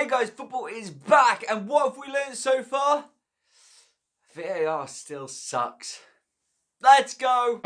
Hey guys, football is back, and what have we learned so far? VAR still sucks. Let's go!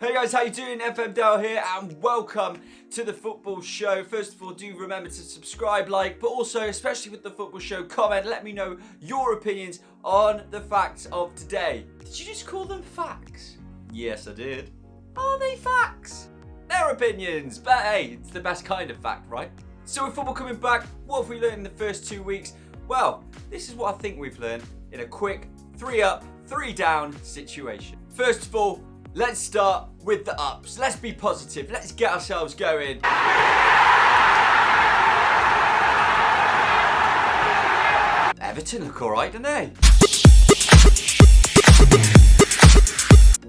Hey guys, how you doing? FM Dale here, and welcome to the football show. First of all, do remember to subscribe, like, but also, especially with the football show, comment, let me know your opinions on the facts of today. Did you just call them facts? Yes, I did. Are they facts? They're opinions, but hey, it's the best kind of fact, right? So with football coming back, what have we learned in the first 2 weeks? Well, this is what I think we've learned in a quick 3 up, 3 down situation. First of all, let's start with the ups. Let's be positive. Let's get ourselves going. Everton look alright, don't they?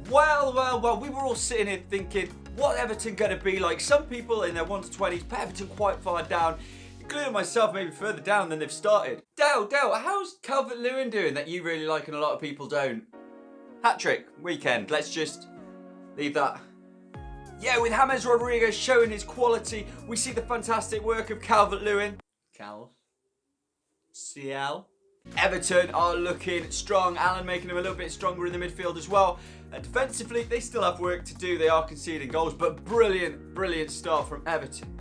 Well, we were all sitting here thinking, what Everton going to be like? Some people in their 1-20s put Everton quite far down, including myself, maybe further down than they've started. Dale, how's Calvert-Lewin doing that you really like and a lot of people don't? Hat-trick, weekend, let's just leave that. Yeah, with James Rodriguez showing his quality, we see the fantastic work of Calvert-Lewin. CL. Everton are looking strong. Alan making them a little bit stronger in the midfield as well. And defensively, they still have work to do. They are conceding goals, but brilliant start from Everton.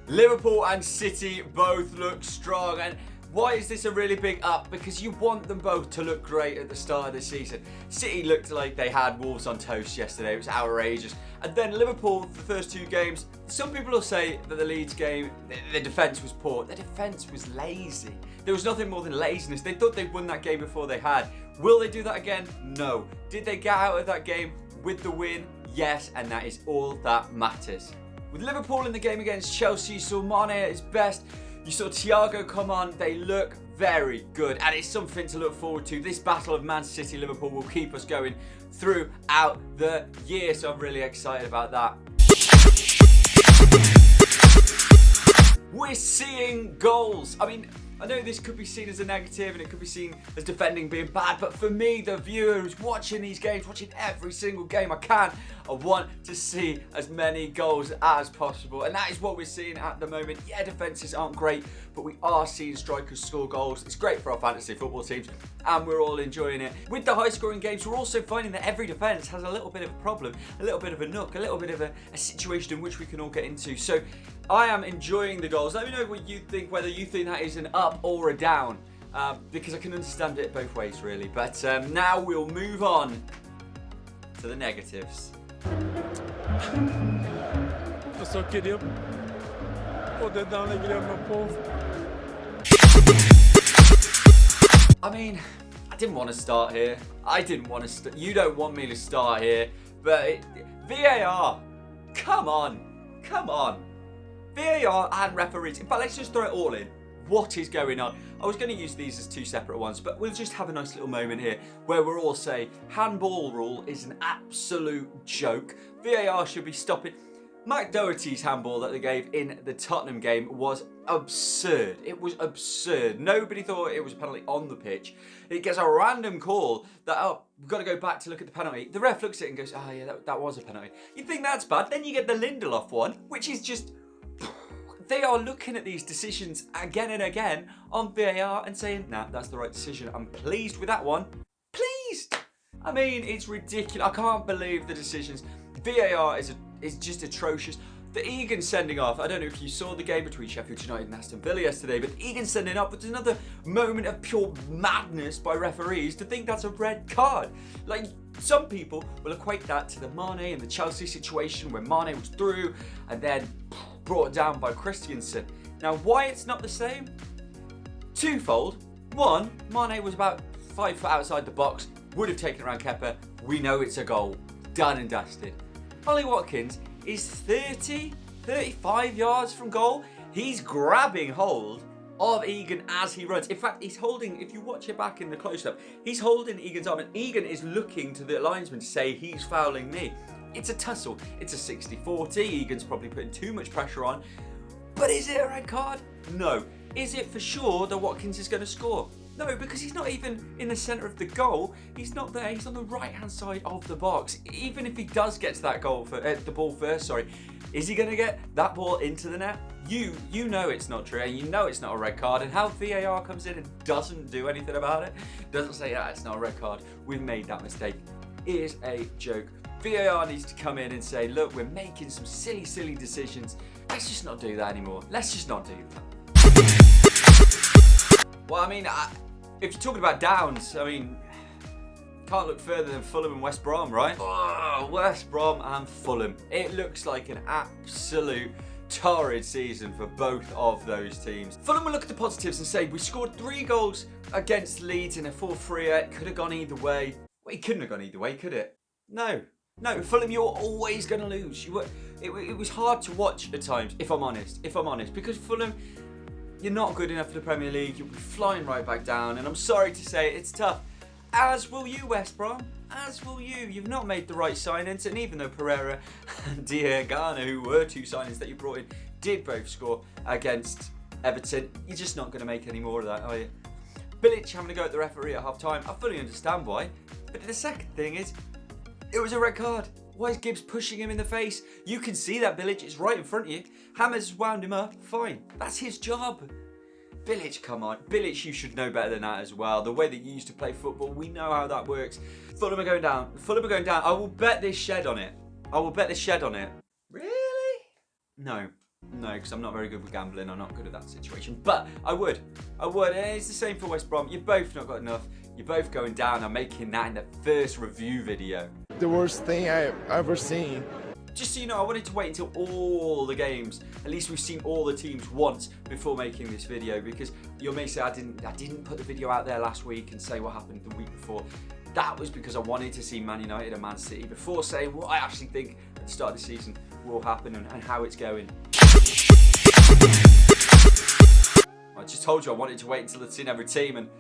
Liverpool and City both look strong. And why is this a really big up? Because you want them both to look great at the start of the season. City looked like they had Wolves on toast yesterday. It was outrageous. And then Liverpool, the first 2 games, some people will say that the Leeds game, the defence was poor. The defence was lazy. There was nothing more than laziness. They thought they'd won that game before they had. Will they do that again? No. Did they get out of that game with the win? Yes, and that is all that matters. With Liverpool in the game against Chelsea, you saw Mane at his best. You saw Thiago come on. They look very good, and it's something to look forward to. This battle of Man City-Liverpool will keep us going throughout the year, so I'm really excited about that. We're seeing goals. I mean, I know this could be seen as a negative and it could be seen as defending being bad, but for me, the viewer who's watching these games, watching every single game I can, I want to see as many goals as possible. And that is what we're seeing at the moment. Yeah, defences aren't great, but we are seeing strikers score goals. It's great for our fantasy football teams and we're all enjoying it. With the high scoring games, we're also finding that every defence has a little bit of a problem, a little bit of a nook, a little bit of a situation in which we can all get into. So I am enjoying the goals. Let me know what you think, whether you think that is an up or a down, because I can understand it both ways really. But now we'll move on to the negatives. I mean, I didn't want to start here. You don't want me to start here, but VAR, come on. VAR and referees. In fact, let's just throw it all in. What is going on? I was going to use these as 2 separate ones, but we'll just have a nice little moment here where we'll all say handball rule is an absolute joke. VAR should be stopping. Mike Doherty's handball that they gave in the Tottenham game was absurd. It was absurd. Nobody thought it was a penalty on the pitch. It gets a random call that, oh, we've got to go back to look at the penalty. The ref looks at it and goes, oh yeah, that was a penalty. You think that's bad? Then you get the Lindelof one, which is just... They are looking at these decisions again and again on VAR and saying, nah, that's the right decision. I'm pleased with that one. Pleased! I mean, it's ridiculous. I can't believe the decisions. VAR is just atrocious. The Egan sending off, I don't know if you saw the game between Sheffield United and Aston Villa yesterday, but Egan sending off was another moment of pure madness by referees to think that's a red card. Like, some people will equate that to the Mane and the Chelsea situation where Mane was through and then brought down by Christensen. Now, why it's not the same? Twofold. One, Mane was about 5 foot outside the box, would have taken it around Kepa. We know it's a goal. Done and dusted. Ollie Watkins is 35 yards from goal. He's grabbing hold of Egan as he runs. In fact, he's holding, if you watch it back in the close-up, he's holding Egan's arm and Egan is looking to the linesman to say, he's fouling me. It's a tussle. It's a 60-40. Egan's probably putting too much pressure on. But is it a red card? No. Is it for sure that Watkins is going to score? No, because he's not even in the centre of the goal. He's not there. He's on the right-hand side of the box. Even if he does get to that goal, the ball first, sorry, is he going to get that ball into the net? You know it's not true, and you know it's not a red card. And how VAR comes in and doesn't do anything about it, doesn't say, it's not a red card. We've made that mistake. It is a joke. VAR needs to come in and say, look, we're making some silly decisions. Let's just not do that anymore. Let's just not do that. Well, I mean, if you're talking about downs, I mean, can't look further than Fulham and West Brom, right? Oh, West Brom and Fulham. It looks like an absolute torrid season for both of those teams. Fulham will look at the positives and say, we scored 3 goals against Leeds in a 4-3. It could have gone either way. Well, it couldn't have gone either way, could it? No, Fulham, you're always going to lose. It was hard to watch at times, if I'm honest, because Fulham, you're not good enough for the Premier League. You'll be flying right back down, and I'm sorry to say it's tough. As will you, West Brom. As will you. You've not made the right signings, and even though Pereira and Diagana, who were 2 signings that you brought in, did both score against Everton, you're just not going to make any more of that, are you? Bilic having to go at the referee at half-time, I fully understand why. But the second thing is, it was a red card. Why is Gibbs pushing him in the face? You can see that Bilic is right in front of you. Hammers wound him up. Fine. That's his job. Bilic, come on. Bilic, you should know better than that as well. The way that you used to play football, we know how that works. Fulham are going down. Fulham are going down. I will bet this shed on it. Really? No, because I'm not very good with gambling. I'm not good at that situation. But I would. And it's the same for West Brom. You've both not got enough. You're both going down. I'm making that in the first review video. The worst thing I've ever seen. Just so you know, I wanted to wait until all the games, at least we've seen all the teams once before making this video, because you may say I didn't put the video out there last week and say what happened the week before. That was because I wanted to see Man United and Man City before saying what I actually think at the start of the season will happen and how it's going. I just told you I wanted to wait until I'd seen every team, and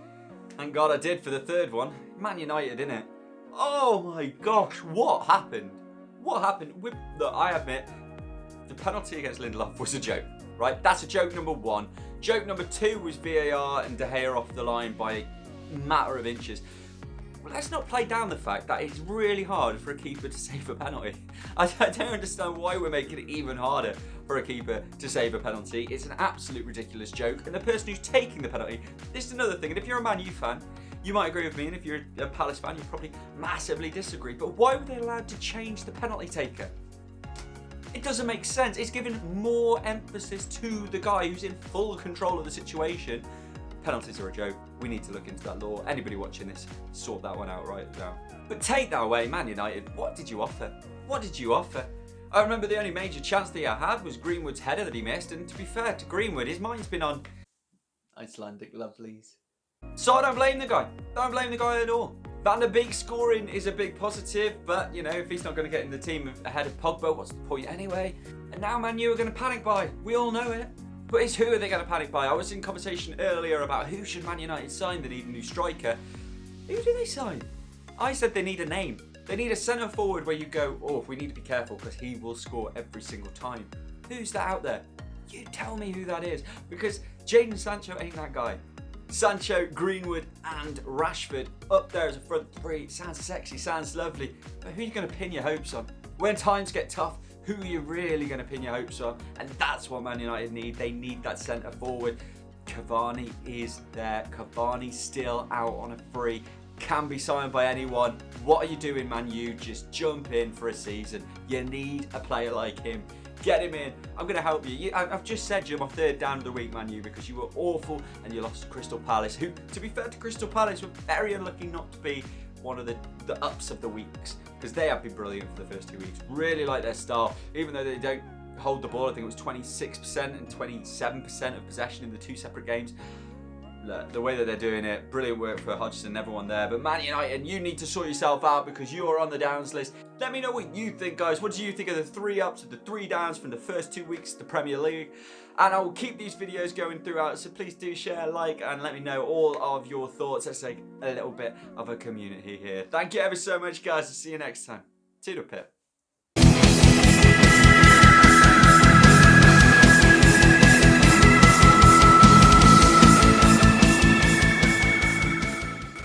thank God I did for the third one. Man United, innit? Oh my gosh, what happened? What happened? Look, I admit, the penalty against Lindelof was a joke, right? That's a joke number 1. Joke number 2 was VAR and De Gea off the line by a matter of inches. Well, let's not play down the fact that it's really hard for a keeper to save a penalty. I don't understand why we're making it even harder for a keeper to save a penalty. It's an absolute ridiculous joke. And the person who's taking the penalty, this is another thing. And if you're a Man U fan, you might agree with me, and if you're a Palace fan, you probably massively disagree. But why were they allowed to change the penalty taker? It doesn't make sense. It's giving more emphasis to the guy who's in full control of the situation. Penalties are a joke. We need to look into that law. Anybody watching this, sort that one out right now. But take that away, Man United. What did you offer? I remember the only major chance that he had was Greenwood's header that he missed. And to be fair to Greenwood, his mind's been on Icelandic lovelies. So I don't blame the guy. At all. Van der Beek scoring is a big positive, but you know, if he's not going to get in the team ahead of Pogba, what's the point anyway? And now Man U are going to panic buy. We all know it. But it's who are they going to panic buy? I was in conversation earlier about who should Man United sign. They need a new striker. Who do they sign? I said they need a name. They need a centre forward where you go, oh, we need to be careful because he will score every single time. Who's that out there? You tell me who that is, because Jadon Sancho ain't that guy. Sancho, Greenwood and Rashford up there as a front 3. Sounds sexy, sounds lovely. But who are you going to pin your hopes on? When times get tough, who are you really going to pin your hopes on? And that's what Man United need. They need that centre forward. Cavani is there. Cavani's still out on a free. Can be signed by anyone. What are you doing, Man U? Just jump in for a season. You need a player like him. Get him in. I'm going to help you. I've just said you're my third down of the week, Man U, because you were awful and you lost to Crystal Palace, who, to be fair to Crystal Palace, were very unlucky not to be one of the ups of the weeks, because they have been brilliant for the first 2 weeks. Really like their style, even though they don't hold the ball. I think it was 26% and 27% of possession in the 2 separate games. Look, the way that they're doing it, brilliant work for Hodgson and everyone there. But Man United, you need to sort yourself out because you are on the downs list. Let me know what you think, guys. What do you think of the 3 ups and the 3 downs from the first 2 weeks of the Premier League? And I will keep these videos going throughout, so please do share, like, and let me know all of your thoughts. Let's make a little bit of a community here. Thank you ever so much, guys. I'll see you next time. Toodle pip.